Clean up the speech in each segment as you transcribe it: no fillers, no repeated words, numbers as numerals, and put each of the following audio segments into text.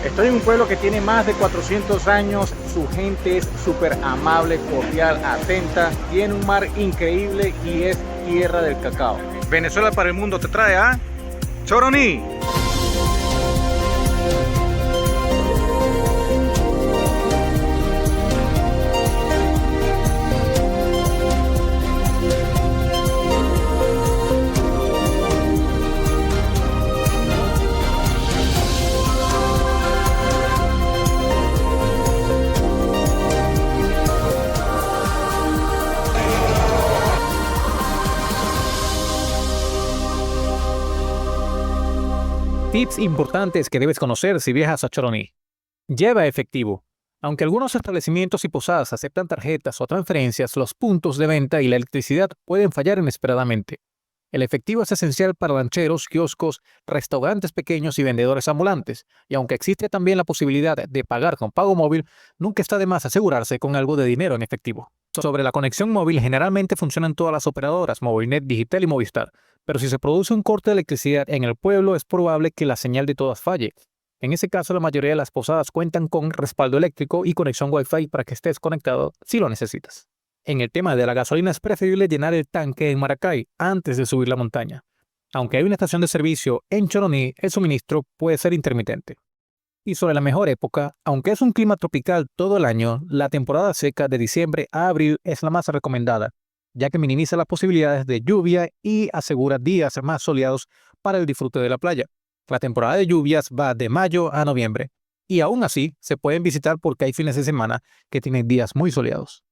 Estoy en un pueblo que tiene más de 400 años, su gente es súper amable, cordial, atenta, tiene un mar increíble y es tierra del cacao. Venezuela para el mundo te trae a Choroní. Tips importantes que debes conocer si viajas a Choroní. Lleva efectivo. Aunque algunos establecimientos y posadas aceptan tarjetas o transferencias, los puntos de venta y la electricidad pueden fallar inesperadamente. El efectivo es esencial para lancheros, kioscos, restaurantes pequeños y vendedores ambulantes, y aunque existe también la posibilidad de pagar con pago móvil, nunca está de más asegurarse con algo de dinero en efectivo. Sobre la conexión móvil, generalmente funcionan todas las operadoras, Movilnet, Digitel y Movistar, pero si se produce un corte de electricidad en el pueblo, es probable que la señal de todas falle. En ese caso, la mayoría de las posadas cuentan con respaldo eléctrico y conexión Wi-Fi para que estés conectado si lo necesitas. En el tema de la gasolina es preferible llenar el tanque en Maracay antes de subir la montaña. Aunque hay una estación de servicio en Choroní, el suministro puede ser intermitente. Y sobre la mejor época, aunque es un clima tropical todo el año, la temporada seca de diciembre a abril es la más recomendada, ya que minimiza las posibilidades de lluvia y asegura días más soleados para el disfrute de la playa. La temporada de lluvias va de mayo a noviembre, y aún así se pueden visitar porque hay fines de semana que tienen días muy soleados.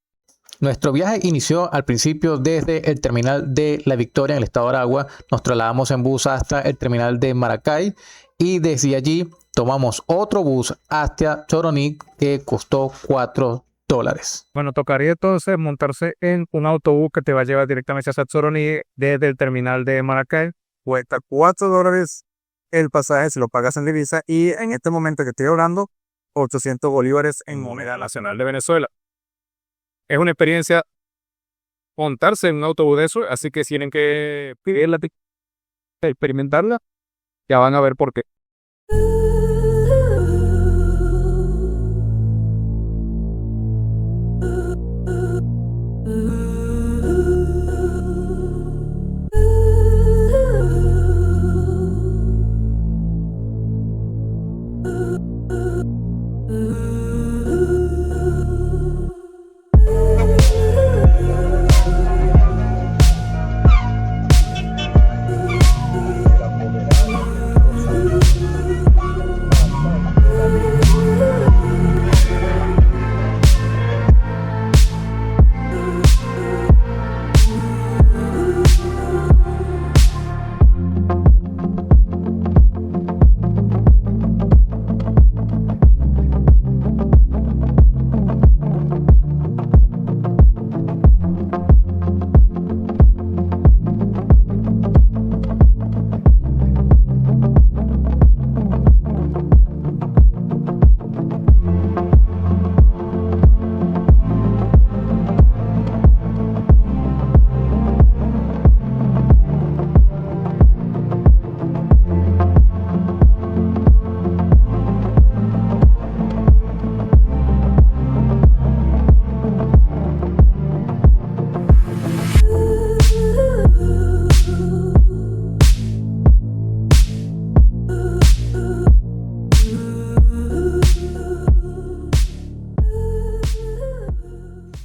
Nuestro viaje inició al principio desde el terminal de La Victoria en el estado de Aragua. Nos trasladamos en bus hasta el terminal de Maracay y desde allí tomamos otro bus hasta Choroní que costó $4. Bueno, tocaría entonces montarse en un autobús que te va a llevar directamente hacia Choroní desde el terminal de Maracay. Cuesta $4 el pasaje si lo pagas en divisa y en este momento que estoy hablando, 800 bolívares en moneda nacional de Venezuela. Es una experiencia montarse en un autobús de eso, así que tienen que pedirla, experimentarla, ya van a ver por qué.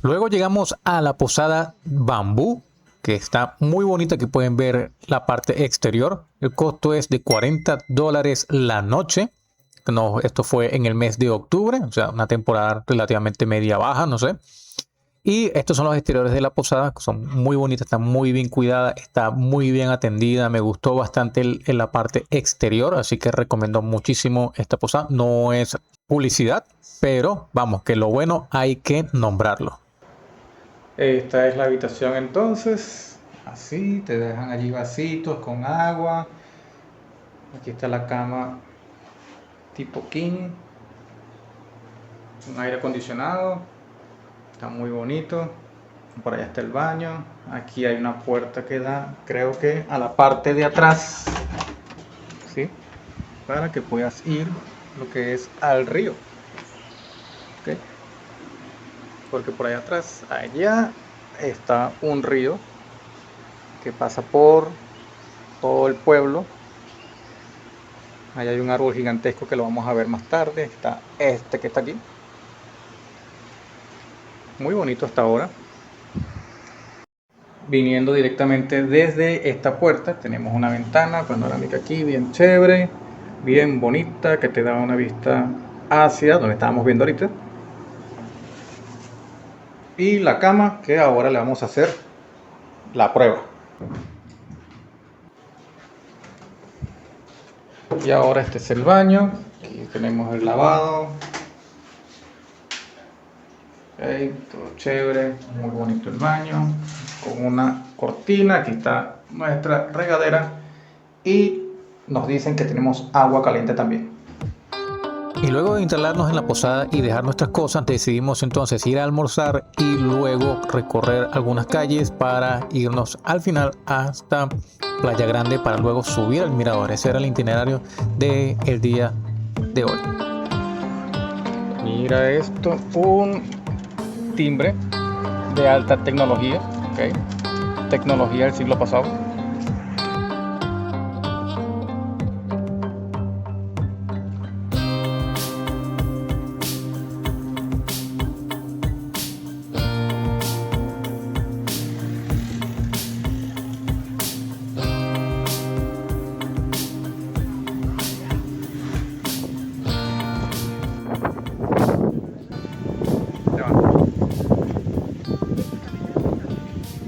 Luego llegamos a la posada Bambú, que está muy bonita, que pueden ver la parte exterior. El costo es de $40 la noche. No, esto fue en el mes de octubre, o sea, una temporada relativamente media baja, no sé. Y estos son los exteriores de la posada, que son muy bonitas, está muy bien cuidada, está muy bien atendida. Me gustó bastante en la parte exterior, así que recomiendo muchísimo esta posada. No es publicidad, pero vamos, que lo bueno hay que nombrarlo. Esta es la habitación entonces, así, te dejan allí vasitos con agua. Aquí está la cama tipo king, un aire acondicionado, está muy bonito. Por allá está el baño, aquí hay una puerta que da, creo que a la parte de atrás, ¿sí? Para que puedas ir lo que es al río. ¿Ok? Porque por allá atrás, allá está un río que pasa por todo el pueblo. Allá hay un árbol gigantesco que lo vamos a ver más tarde. Está este que está aquí. Muy bonito hasta ahora. Viniendo directamente desde esta puerta, tenemos una ventana panorámica aquí, bien chévere, bien bonita, que te da una vista hacia donde estábamos viendo ahorita. Y la cama, que ahora le vamos a hacer la prueba. Y ahora este es el baño. Aquí tenemos el lavado. Okay, todo chévere, muy bonito el baño, con una cortina. Aquí está nuestra regadera y nos dicen que tenemos agua caliente también. Y luego de instalarnos en la posada y dejar nuestras cosas, decidimos entonces ir a almorzar y luego recorrer algunas calles para irnos al final hasta Playa Grande para luego subir al mirador. Ese era el itinerario del día de hoy. Mira esto, un timbre de alta tecnología, ¿okay? Tecnología del siglo pasado.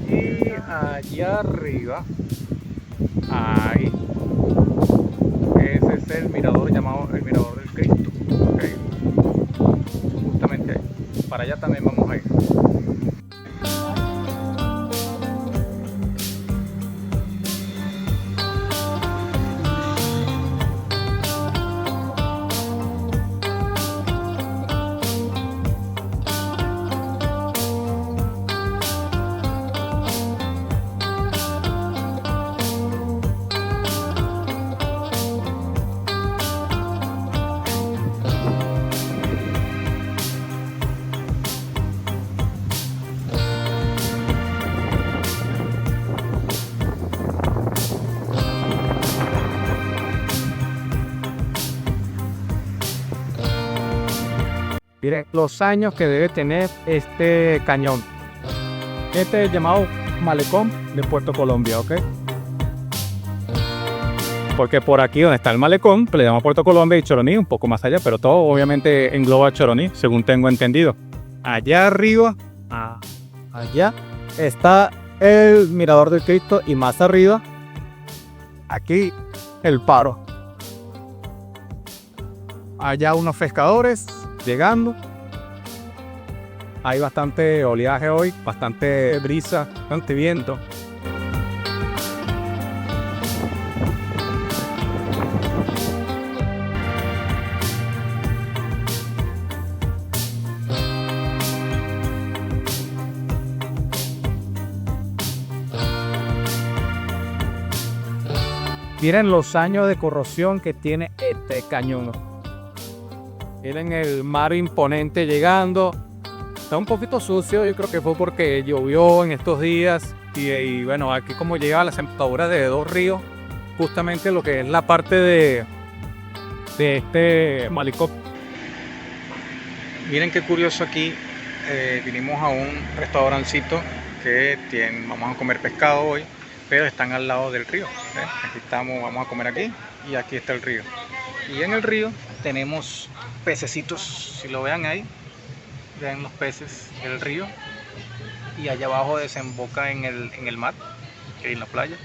Y allá arriba, ahí, ese es el mirador llamado el Mirador del Cristo, ¿okay? Justamente ahí. Para allá también vamos a ir. Miren los años que debe tener este cañón. Este es llamado Malecón de Puerto Colombia, ¿ok? Porque por aquí donde está el malecón, le llamamos Puerto Colombia y Choroní, un poco más allá, pero todo obviamente engloba Choroní, según tengo entendido. Allá arriba, allá, está el Mirador del Cristo y más arriba, aquí, el Paro. Allá unos pescadores llegando. Hay bastante oleaje hoy, bastante brisa, bastante viento. Miren los años de corrosión que tiene este cañón. Miren el mar imponente llegando. Está un poquito sucio, yo creo que fue porque llovió en estos días. Y bueno, aquí como llega a las empaduras de dos ríos, justamente lo que es la parte de este malecón. Miren qué curioso aquí. Vinimos a un restaurancito que vamos a comer pescado hoy, pero están al lado del río. Aquí estamos, vamos a comer aquí y aquí está el río. Y en el río tenemos pececitos, si lo vean ahí, vean los peces del río. Y allá abajo desemboca en el mar, que hay en la playa.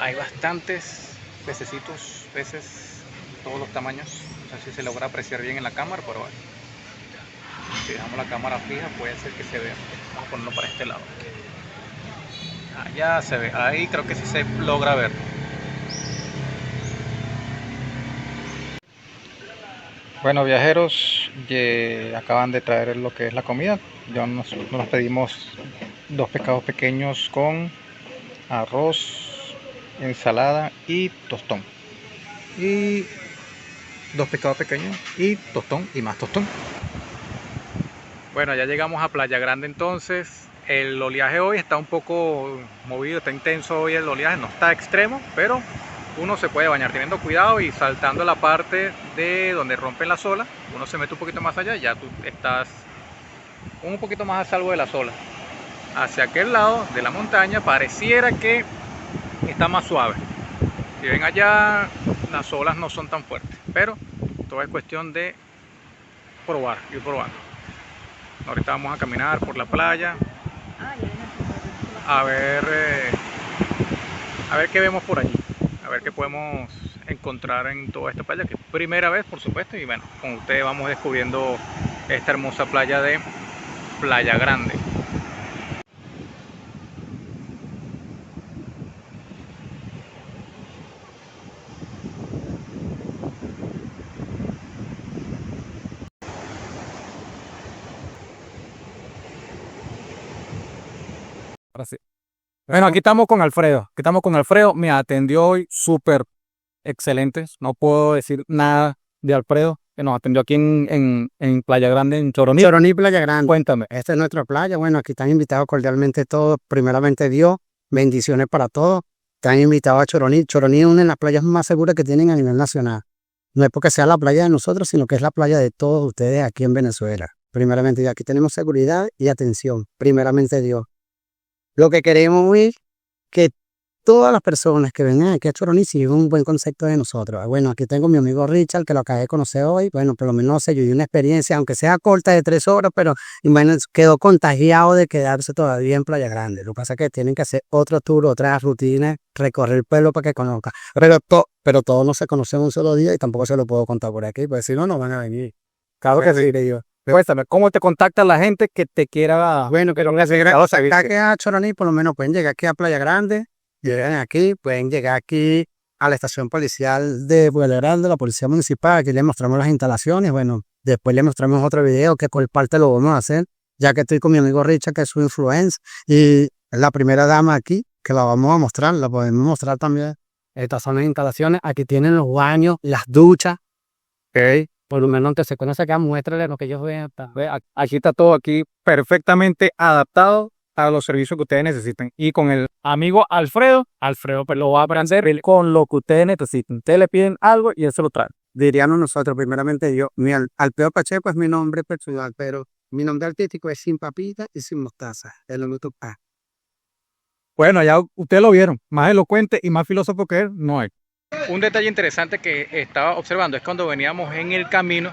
Hay bastantes pececitos, peces de todos los tamaños. No sé si se logra apreciar bien en la cámara, pero bueno. Si dejamos la cámara fija puede ser que se vea. Vamos a ponerlo para este lado. Allá se ve, ahí creo que sí se logra ver. Bueno, viajeros, acaban de traer lo que es la comida. Nos pedimos 2 pescados pequeños con arroz, ensalada y tostón. Y 2 pescados pequeños y tostón y más tostón. Bueno, ya llegamos a Playa Grande entonces. El oleaje hoy está un poco movido, está intenso hoy el oleaje, no está extremo, pero uno se puede bañar teniendo cuidado y saltando la parte de donde rompen las olas. Uno se mete un poquito más allá y ya tú estás un poquito más a salvo de las olas. Hacia aquel lado de la montaña pareciera que está más suave. Si ven allá, las olas no son tan fuertes, pero todo es cuestión de probar, ir probando. Ahorita vamos a caminar por la playa a ver qué vemos por allí, a ver qué podemos encontrar en toda esta playa, que es primera vez por supuesto, y bueno, con ustedes vamos descubriendo esta hermosa playa de Playa Grande. Ahora sí. Bueno, aquí estamos con Alfredo. Aquí estamos con Alfredo. Me atendió hoy súper excelente. No puedo decir nada de Alfredo, que nos atendió aquí en Playa Grande, en Choroní. Choroní, Playa Grande. Cuéntame. Esta es nuestra playa. Bueno, aquí están invitados cordialmente todos. Primeramente Dios, bendiciones para todos. Están invitados a Choroní. Choroní es una de las playas más seguras que tienen a nivel nacional. No es porque sea la playa de nosotros, sino que es la playa de todos ustedes aquí en Venezuela. Primeramente Dios, aquí tenemos seguridad y atención. Primeramente Dios. Lo que queremos es que todas las personas que vengan aquí a Choroní se lleven un buen concepto de nosotros. Bueno, aquí tengo a mi amigo Richard, que lo acabé de conocer hoy. Bueno, por lo menos no sé, yo di una experiencia, aunque sea corta de 3 horas, pero bueno, quedó contagiado de quedarse todavía en Playa Grande. Lo que pasa es que tienen que hacer otro tour, otras rutinas, recorrer el pueblo para que conozcan. Pero todos no se conocen un solo día y tampoco se lo puedo contar por aquí, porque si no, no van a venir. Claro que sí, le digo. Cuéntame, ¿cómo te contacta la gente que te quiera? Bueno, que aquí a Choroní, por lo menos pueden llegar aquí a Playa Grande, llegan aquí, pueden llegar aquí a la estación policial de Playa Grande, la policía municipal. Aquí les mostramos las instalaciones. Bueno, después les mostramos otro video que por parte lo vamos a hacer, ya que estoy con mi amigo Richard, que es su influencer, y la primera dama aquí, que la vamos a mostrar, la podemos mostrar también. Estas son las instalaciones. Aquí tienen los baños, las duchas. Ok. Por lo menos antes se conoce acá, muéstrale lo que ellos vean. Aquí está todo aquí perfectamente adaptado a los servicios que ustedes necesiten. Y con el amigo Alfredo pues lo va a aprender con lo que ustedes necesiten. Ustedes le piden algo y él se lo trae. Diríamos nosotros, primeramente yo, Alfredo Pacheco es mi nombre personal, pero mi nombre artístico es Sin Papita y Sin Mostaza. Es lo que Bueno, ya ustedes lo vieron. Más elocuente y más filósofo que él no hay. Un detalle interesante que estaba observando es cuando veníamos en el camino,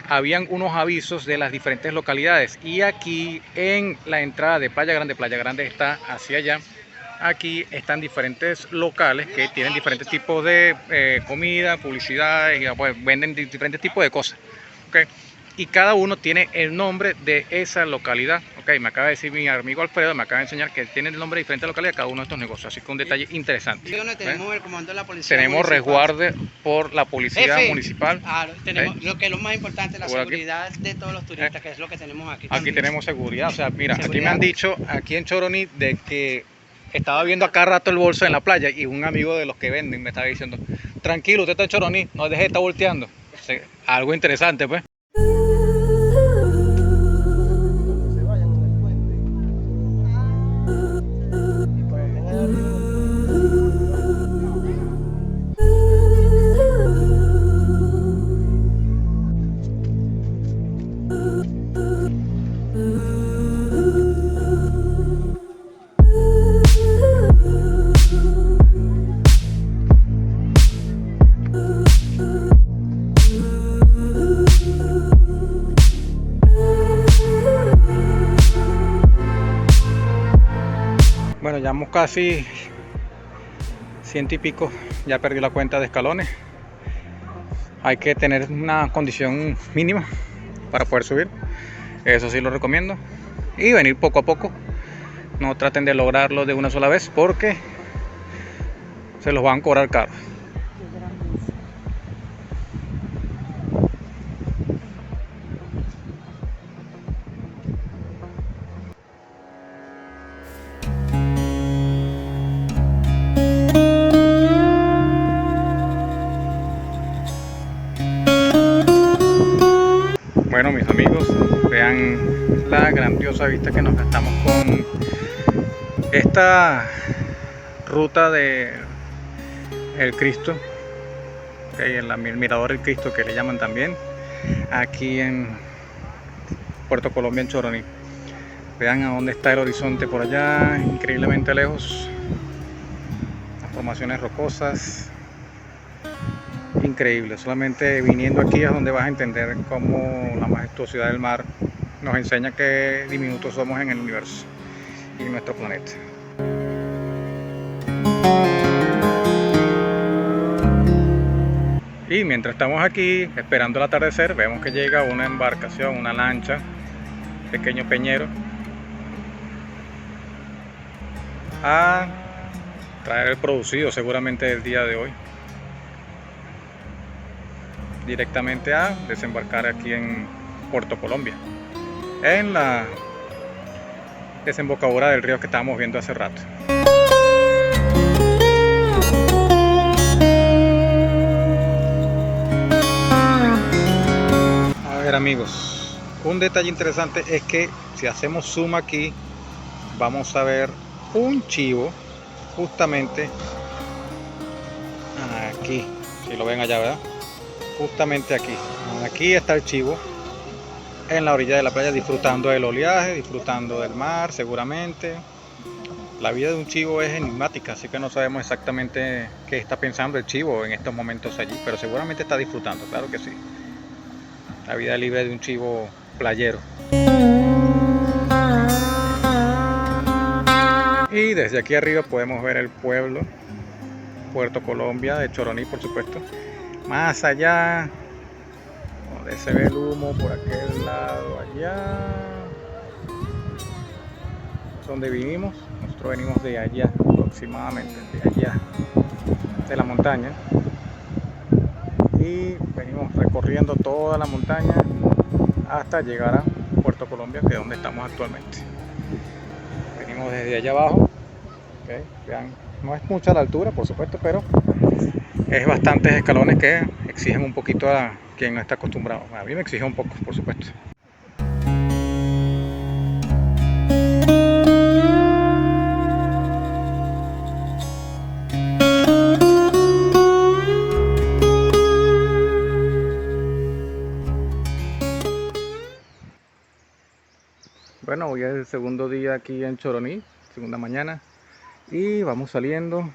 habían unos avisos de las diferentes localidades, y aquí en la entrada de Playa Grande está hacia allá. Aquí están diferentes locales que tienen diferentes tipos de comida, publicidades, y pues, venden diferentes tipos de cosas. ¿Okay? Y cada uno tiene el nombre de esa localidad. Ok, me acaba de decir mi amigo Alfredo, me acaba de enseñar que tiene el nombre de diferentes localidades cada uno de estos negocios. Así que un detalle interesante. Tenemos el comando de la policía. Tenemos resguardo por la policía F. municipal. Claro, tenemos lo que es lo más importante, la seguridad de todos los turistas, que es lo que tenemos aquí. Aquí tenemos seguridad. O sea, mira, Seguridad. aquí me han dicho, aquí en Choroní, de que estaba viendo acá rato el bolso en la playa, y un amigo de los que venden me estaba diciendo, tranquilo, usted está en Choroní, no deje de estar volteando. O sea, algo interesante, pues. Bueno, llevamos casi 100 y pico, ya perdí la cuenta de escalones. Hay que tener una condición mínima para poder subir, eso sí lo recomiendo, y venir poco a poco. No traten de lograrlo de una sola vez porque se los van a cobrar caro. Bueno, mis amigos, vean la grandiosa vista que nos gastamos con esta ruta de el Cristo, el Mirador del Cristo que le llaman también, aquí en Puerto Colombia, en Choroní. Vean a dónde está el horizonte por allá, increíblemente lejos, las formaciones rocosas, increíble. Solamente viniendo aquí es donde vas a entender cómo la majestuosidad del mar nos enseña qué diminutos somos en el universo y en nuestro planeta. Y mientras estamos aquí esperando el atardecer, vemos que llega una embarcación, una lancha, pequeño peñero, a traer el producido seguramente del día de hoy, directamente a desembarcar aquí en Puerto Colombia, en la desembocadura del río que estábamos viendo hace rato. A ver, amigos, un detalle interesante es que si hacemos zoom aquí vamos a ver un chivo justamente aquí, si lo ven allá, ¿verdad? Justamente aquí está el chivo en la orilla de la playa, disfrutando del oleaje, disfrutando del mar. Seguramente la vida de un chivo es enigmática, así que no sabemos exactamente qué está pensando el chivo en estos momentos allí, pero seguramente está disfrutando, claro que sí, la vida libre de un chivo playero. Y desde aquí arriba podemos ver el pueblo, Puerto Colombia de Choroní, por supuesto. Más allá, donde se ve el humo, por aquel lado allá, donde vinimos. Nosotros venimos de allá, aproximadamente, de allá, de la montaña. Y venimos recorriendo toda la montaña hasta llegar a Puerto Colombia, que es donde estamos actualmente. Venimos desde allá abajo, ¿okay? Vean, no es mucha la altura, por supuesto, pero es bastantes escalones que exigen un poquito a quien no está acostumbrado. A mí me exige un poco, por supuesto. Bueno, hoy es el segundo día aquí en Choroní, segunda mañana, y vamos saliendo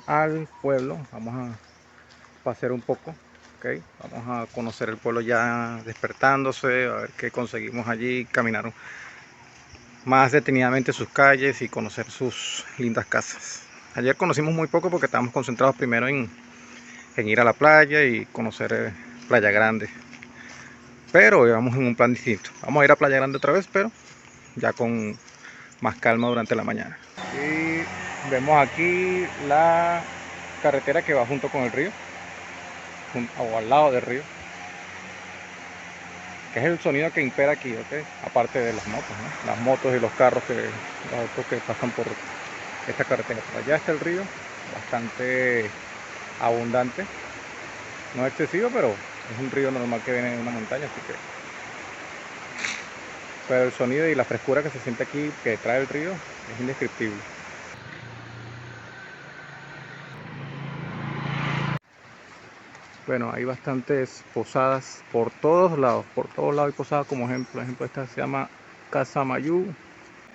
al pueblo. Vamos a pasear un poco, ¿okay? Vamos a conocer el pueblo ya despertándose, a ver qué conseguimos allí, caminar más detenidamente sus calles y conocer sus lindas casas. Ayer conocimos muy poco porque estábamos concentrados primero en ir a la playa y conocer Playa Grande, pero hoy vamos en un plan distinto. Vamos a ir a Playa Grande otra vez, pero ya con más calma durante la mañana. Y vemos aquí la carretera que va junto con el río, o al lado del río, que es el sonido que impera aquí, ¿okay? Aparte de las motos, ¿no? Las motos y los carros, los autos que pasan por esta carretera. Por allá está el río, bastante abundante, no excesivo, pero es un río normal que viene de una montaña, así que, pero el sonido y la frescura que se siente aquí, que trae el río, es indescriptible. Bueno, hay bastantes posadas por todos lados hay posadas, como ejemplo esta se llama Casa Mayú,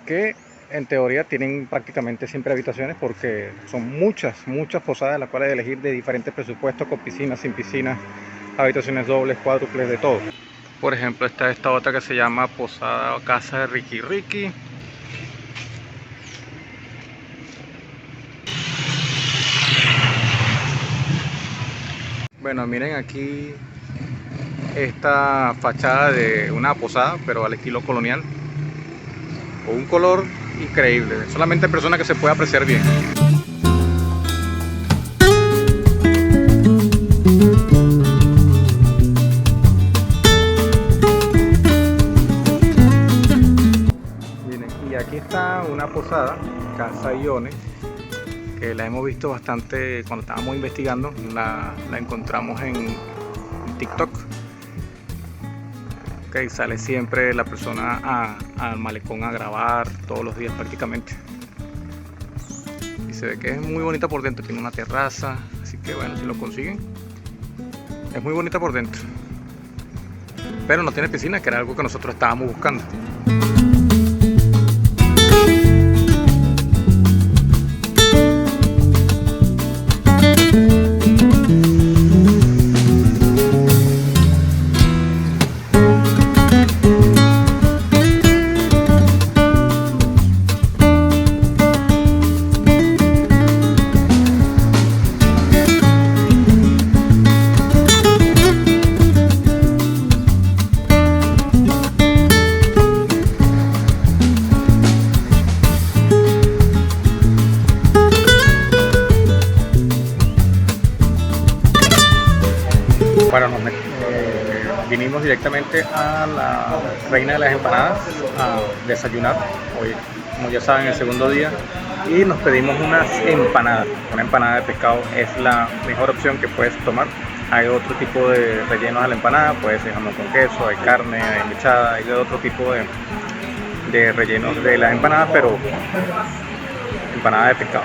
que en teoría tienen prácticamente siempre habitaciones porque son muchas posadas en las cuales elegir de diferentes presupuestos, con piscinas, sin piscinas, habitaciones dobles, cuádruples, de todo. Por ejemplo, está esta otra que se llama Posada o Casa de Ricky Ricky. Bueno, miren aquí esta fachada de una posada, pero al estilo colonial, con un color increíble. Solamente personas que se puede apreciar bien. Miren, y aquí está una posada, Casa Ione, que la hemos visto bastante cuando estábamos investigando. La encontramos en TikTok. Okay, sale siempre la persona al malecón a grabar todos los días prácticamente. Y se ve que es muy bonita por dentro, tiene una terraza, así que bueno, si lo consiguen, es muy bonita por dentro. Pero no tiene piscina, que era algo que nosotros estábamos buscando. Bueno, vinimos directamente a la Reina de las Empanadas a desayunar, hoy como ya saben el segundo día, y nos pedimos unas empanadas. Una empanada de pescado es la mejor opción que puedes tomar. Hay otro tipo de rellenos a la empanada, puede ser jamón con queso, hay carne, hay mechada, hay otro tipo de rellenos de las empanadas, pero empanada de pescado.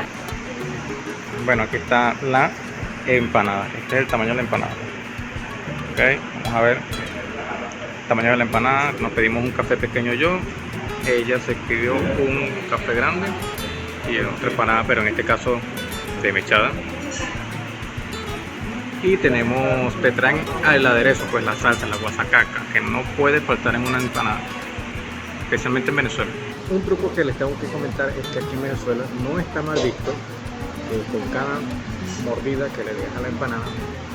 Bueno, aquí está la empanada, este es el tamaño de la empanada. Okay, vamos a ver el tamaño de la empanada. Nos pedimos un café pequeño yo, ella se pidió un café grande y otra empanada, pero en este caso de mechada. Y te traen el aderezo, pues la salsa, la guasacaca, que no puede faltar en una empanada, especialmente en Venezuela. Un truco que les tengo que comentar es que aquí en Venezuela no está mal visto con cada mordida que le dejas a la empanada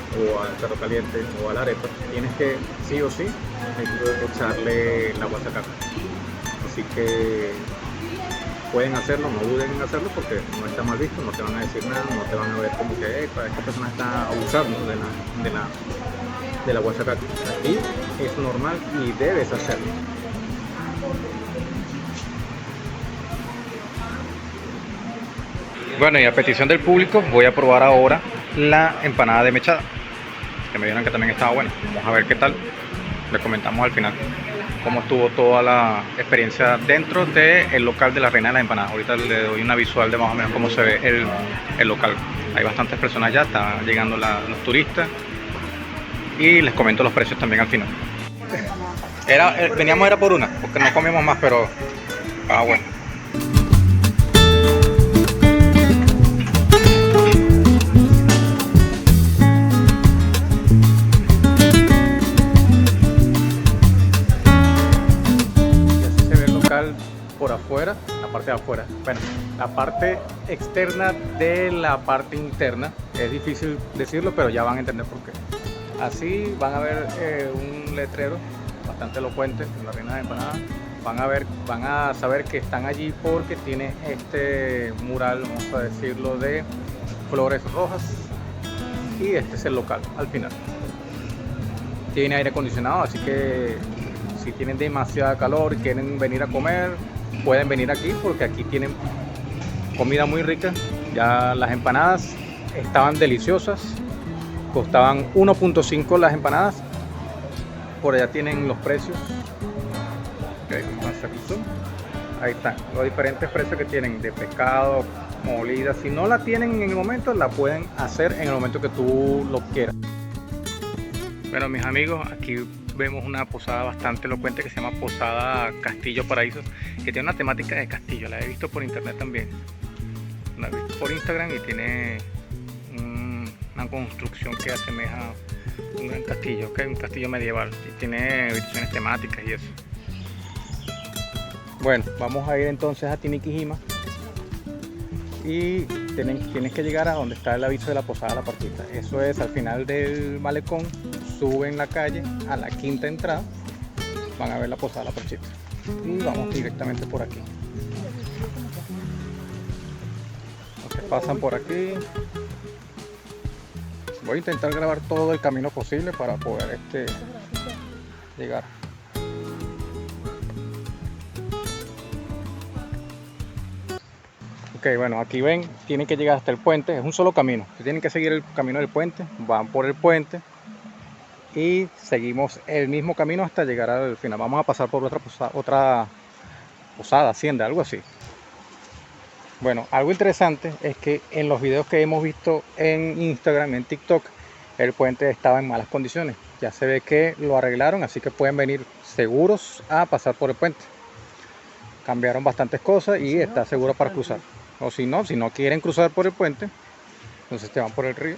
o al perro caliente o a la arepa, tienes que sí o sí echarle la guasacaca. Así que pueden hacerlo, no duden en hacerlo porque no está mal visto, no te van a decir nada, no te van a ver como que esta persona está abusando de la guasacaca. Aquí es normal y debes hacerlo. Bueno, y a petición del público voy a probar ahora la empanada de mechada, que me dijeron que también estaba buena. Vamos a ver qué tal. Les comentamos al final cómo estuvo toda la experiencia dentro del local de la Reina de las Empanadas. Ahorita le doy una visual de más o menos cómo se ve el local. Hay bastantes personas ya, están llegando los turistas y les comento los precios también al final. Veníamos era por una, porque no comimos más, pero bueno. Por afuera, la parte de afuera, bueno, la parte externa de la parte interna, es difícil decirlo, pero ya van a entender por qué. Así van a ver un letrero bastante elocuente en la Reina de Empanadas. Van a saber que están allí porque tiene este mural, vamos a decirlo, de flores rojas, y este es el local al final. Tiene aire acondicionado, así que si tienen demasiada calor y quieren venir a comer, pueden venir aquí porque aquí tienen comida muy rica. Ya las empanadas estaban deliciosas, costaban 1.5 las empanadas. Por allá tienen los precios. Okay, ahí están los diferentes precios que tienen de pescado, molida. Si no la tienen en el momento, la pueden hacer en el momento que tú lo quieras. Bueno, mis amigos, aquí vemos una posada bastante elocuente que se llama Posada Castillo Paraíso, que tiene una temática de castillo. La he visto por internet también, la he visto por Instagram, y tiene una construcción que asemeja un gran castillo, okay, un castillo medieval, y tiene habitaciones temáticas y eso. Bueno, vamos a ir entonces a Tiniquijima y tienes que llegar a donde está el aviso de la posada La Parquita. Eso es al final del malecón. Suben la calle a la quinta entrada, van a ver la posada La Parchita, y vamos directamente por aquí. Los que pasan por aquí, voy a intentar grabar todo el camino posible para poder llegar. Ok, bueno, aquí ven, tienen que llegar hasta el puente, es un solo camino, tienen que seguir el camino del puente, van por el puente y seguimos el mismo camino hasta llegar al final. Vamos a pasar por otra posada, hacienda, algo así. Bueno, algo interesante es que en los videos que hemos visto en Instagram, en TikTok, el puente estaba en malas condiciones. Ya se ve que lo arreglaron, así que pueden venir seguros a pasar por el puente. Cambiaron bastantes cosas y está seguro para cruzar. O si no quieren cruzar por el puente, entonces te van por el río,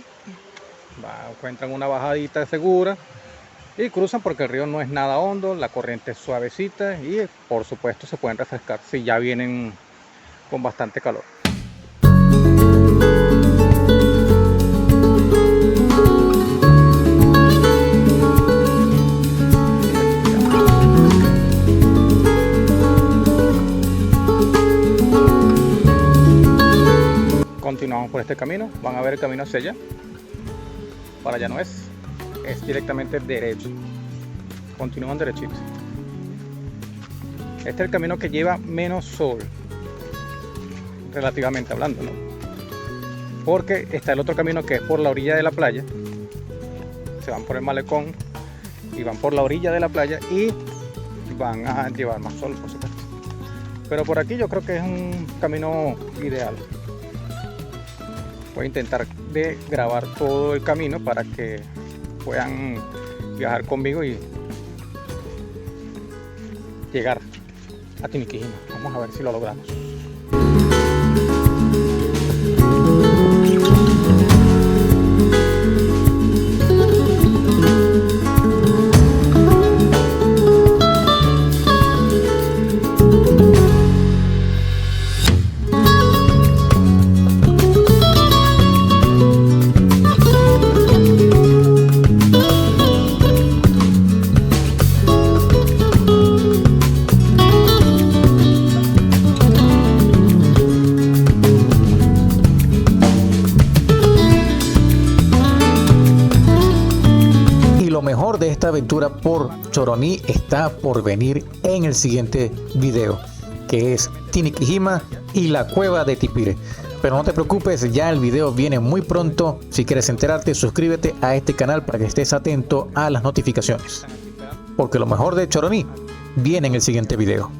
encuentran una bajadita segura y cruzan, porque el río no es nada hondo, la corriente es suavecita y por supuesto se pueden refrescar si ya vienen con bastante calor. Continuamos por este camino, van a ver el camino hacia allá. Para allá no es directamente derecho. Continúan derechitos. Este es el camino que lleva menos sol, relativamente hablando, ¿no? Porque está el otro camino que es por la orilla de la playa. Se van por el malecón y van por la orilla de la playa y van a llevar más sol, por supuesto. Pero por aquí yo creo que es un camino ideal. Voy a intentar de grabar todo el camino para que puedan viajar conmigo y llegar a Tiniquijima. Vamos a ver si lo logramos. Lo mejor de esta aventura por Choroní está por venir en el siguiente video, que es Tiniquijima y la cueva de Tipire. Pero no te preocupes, ya el video viene muy pronto. Si quieres enterarte, suscríbete a este canal para que estés atento a las notificaciones, porque lo mejor de Choroní viene en el siguiente video.